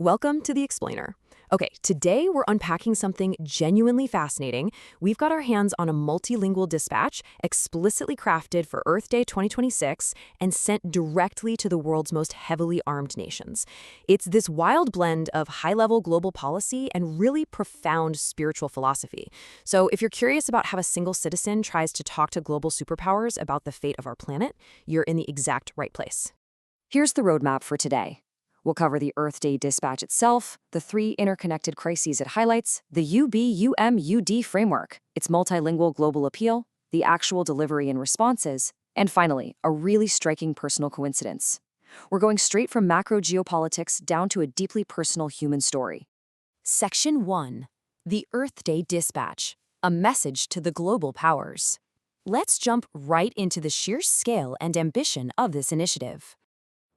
Welcome to The Explainer. Okay, today we're unpacking something genuinely fascinating. We've got our hands on a multilingual dispatch explicitly crafted for Earth Day 2026 and sent directly to the world's most heavily armed nations. It's this wild blend of high-level global policy and really profound spiritual philosophy. So if you're curious about how a single citizen tries to talk to global superpowers about the fate of our planet, you're in the exact right place. Here's the roadmap for today. We'll cover the Earth Day dispatch itself, the three interconnected crises it highlights, the UBUMUD framework, its multilingual global appeal, the actual delivery and responses, and finally, a really striking personal coincidence. We're going straight from macro geopolitics down to a deeply personal human story. Section 1. The Earth Day Dispatch, a message to the global powers. Let's jump right into the sheer scale and ambition of this initiative.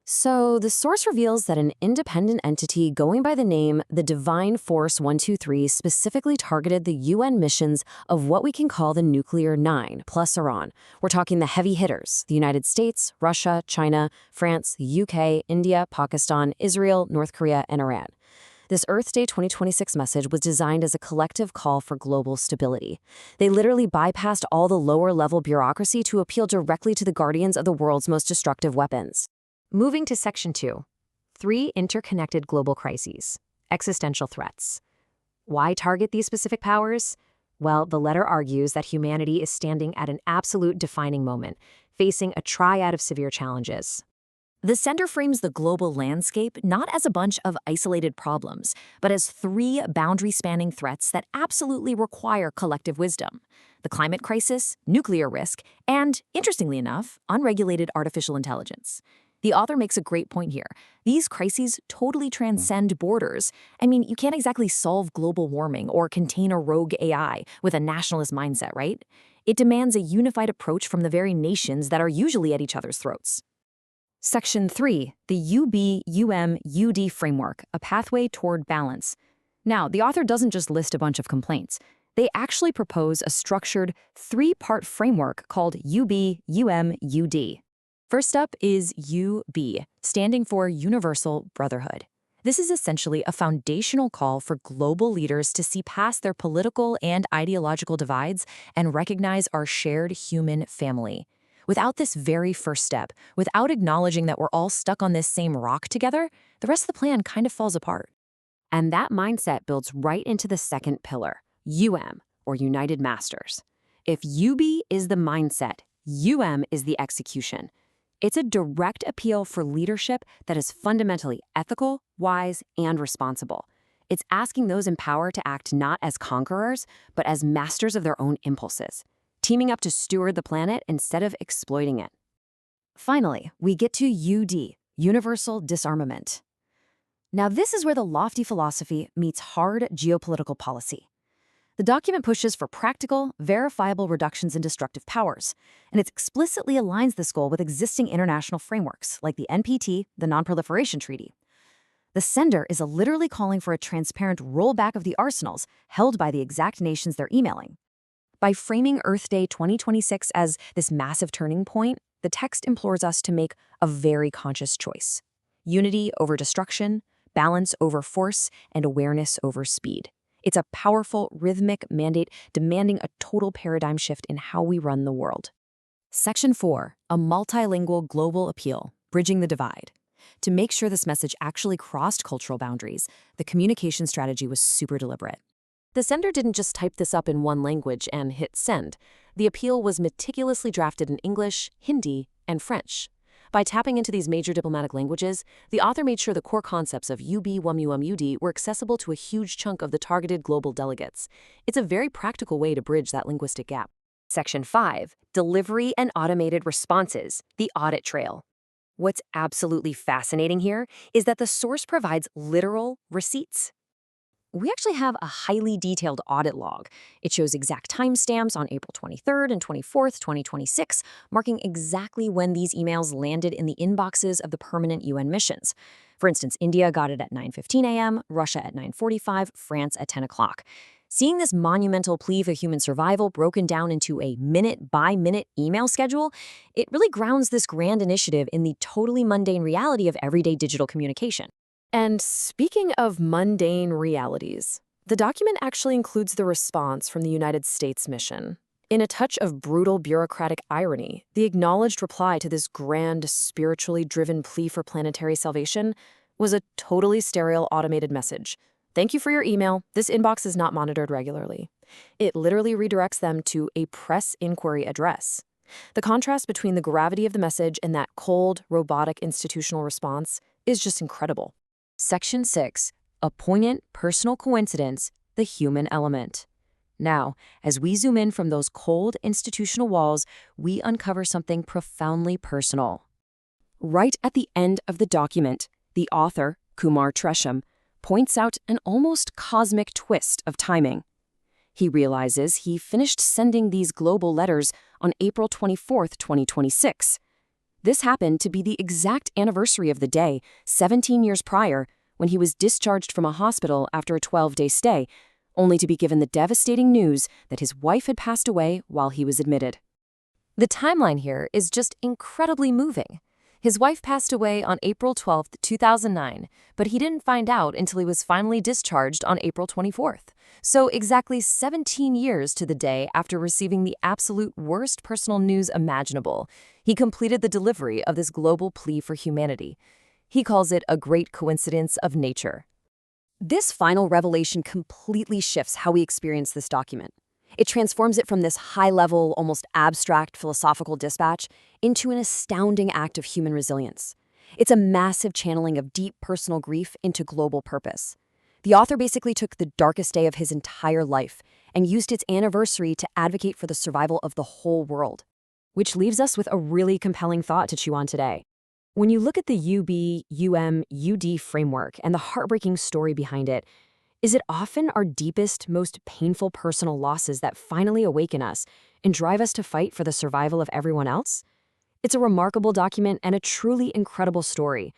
So, the source reveals that an independent entity going by the name the Divine Force 123 specifically targeted the UN missions of what we can call the Nuclear Nine, plus Iran. We're talking the heavy hitters, the United States, Russia, China, France, the UK, India, Pakistan, Israel, North Korea, and Iran. This Earth Day 2026 message was designed as a collective call for global stability. They literally bypassed all the lower-level bureaucracy to appeal directly to the guardians of the world's most destructive weapons. Moving to Section 2. 3 interconnected global crises. Existential threats. Why target these specific powers? Well, the letter argues that humanity is standing at an absolute defining moment, facing a triad of severe challenges. The sender frames the global landscape not as a bunch of isolated problems, but as 3 boundary-spanning threats that absolutely require collective wisdom: the climate crisis, nuclear risk, and, interestingly enough, unregulated artificial intelligence. The author makes a great point here. These crises totally transcend borders. I mean, you can't exactly solve global warming or contain a rogue AI with a nationalist mindset, right? It demands a unified approach from the very nations that are usually at each other's throats. Section 3, the UBUMUD framework, a pathway toward balance. Now, the author doesn't just list a bunch of complaints. They actually propose a structured 3-part framework called UBUMUD. First up is UB, standing for Universal Brotherhood. This is essentially a foundational call for global leaders to see past their political and ideological divides and recognize our shared human family. Without this very first step, without acknowledging that we're all stuck on this same rock together, the rest of the plan kind of falls apart. And that mindset builds right into the second pillar, UM, or United Masters. If UB is the mindset, UM is the execution. It's a direct appeal for leadership that is fundamentally ethical, wise, and responsible. It's asking those in power to act not as conquerors, but as masters of their own impulses, teaming up to steward the planet instead of exploiting it. Finally, we get to UD, Universal Disarmament. Now, this is where the lofty philosophy meets hard geopolitical policy. The document pushes for practical, verifiable reductions in destructive powers, and it explicitly aligns this goal with existing international frameworks like the NPT, the Non-Proliferation Treaty. The sender is literally calling for a transparent rollback of the arsenals held by the exact nations they're emailing. By framing Earth Day 2026 as this massive turning point, the text implores us to make a very conscious choice: unity over destruction, balance over force, and awareness over speed. It's a powerful, rhythmic mandate demanding a total paradigm shift in how we run the world. Section 4, a multilingual global appeal, bridging the divide. To make sure this message actually crossed cultural boundaries, the communication strategy was super deliberate. The sender didn't just type this up in one language and hit send. The appeal was meticulously drafted in English, Hindi, and French. By tapping into these major diplomatic languages, the author made sure the core concepts of UBUMUD were accessible to a huge chunk of the targeted global delegates. It's a very practical way to bridge that linguistic gap. Section 5, Delivery and Automated Responses, the Audit Trail. What's absolutely fascinating here is that the source provides literal receipts. We actually have a highly detailed audit log. It shows exact timestamps on April 23rd and 24th, 2026, marking exactly when these emails landed in the inboxes of the permanent UN missions. For instance, India got it at 9:15 a.m., Russia at 9:45, France at 10 o'clock. Seeing this monumental plea for human survival broken down into a minute-by-minute email schedule, it really grounds this grand initiative in the totally mundane reality of everyday digital communication. And speaking of mundane realities, the document actually includes the response from the United States mission. In a touch of brutal bureaucratic irony, the acknowledged reply to this grand, spiritually driven plea for planetary salvation was a totally sterile automated message. Thank you for your email. This inbox is not monitored regularly. It literally redirects them to a press inquiry address. The contrast between the gravity of the message and that cold, robotic institutional response is just incredible. Section 6. A poignant personal coincidence, the human element. Now, as we zoom in from those cold institutional walls, we uncover something profoundly personal. Right at the end of the document, the author, Kumar Trashem, points out an almost cosmic twist of timing. He realizes he finished sending these global letters on April 24, 2026. This happened to be the exact anniversary of the day, 17 years prior, when he was discharged from a hospital after a 12-day stay, only to be given the devastating news that his wife had passed away while he was admitted. The timeline here is just incredibly moving. His wife passed away on April 12, 2009, but he didn't find out until he was finally discharged on April 24th. So exactly 17 years to the day after receiving the absolute worst personal news imaginable, he completed the delivery of this global plea for humanity. He calls it a great coincidence of nature. This final revelation completely shifts how we experience this document. It transforms it from this high-level, almost abstract philosophical dispatch into an astounding act of human resilience. It's a massive channeling of deep personal grief into global purpose. The author basically took the darkest day of his entire life and used its anniversary to advocate for the survival of the whole world. Which leaves us with a really compelling thought to chew on today. When you look at the UB-UM-UD framework and the heartbreaking story behind it, is it often our deepest, most painful personal losses that finally awaken us and drive us to fight for the survival of everyone else? It's a remarkable document and a truly incredible story.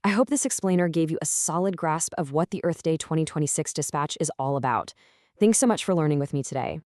I hope this explainer gave you a solid grasp of what the Earth Day 2026 dispatch is all about. Thanks so much for learning with me today.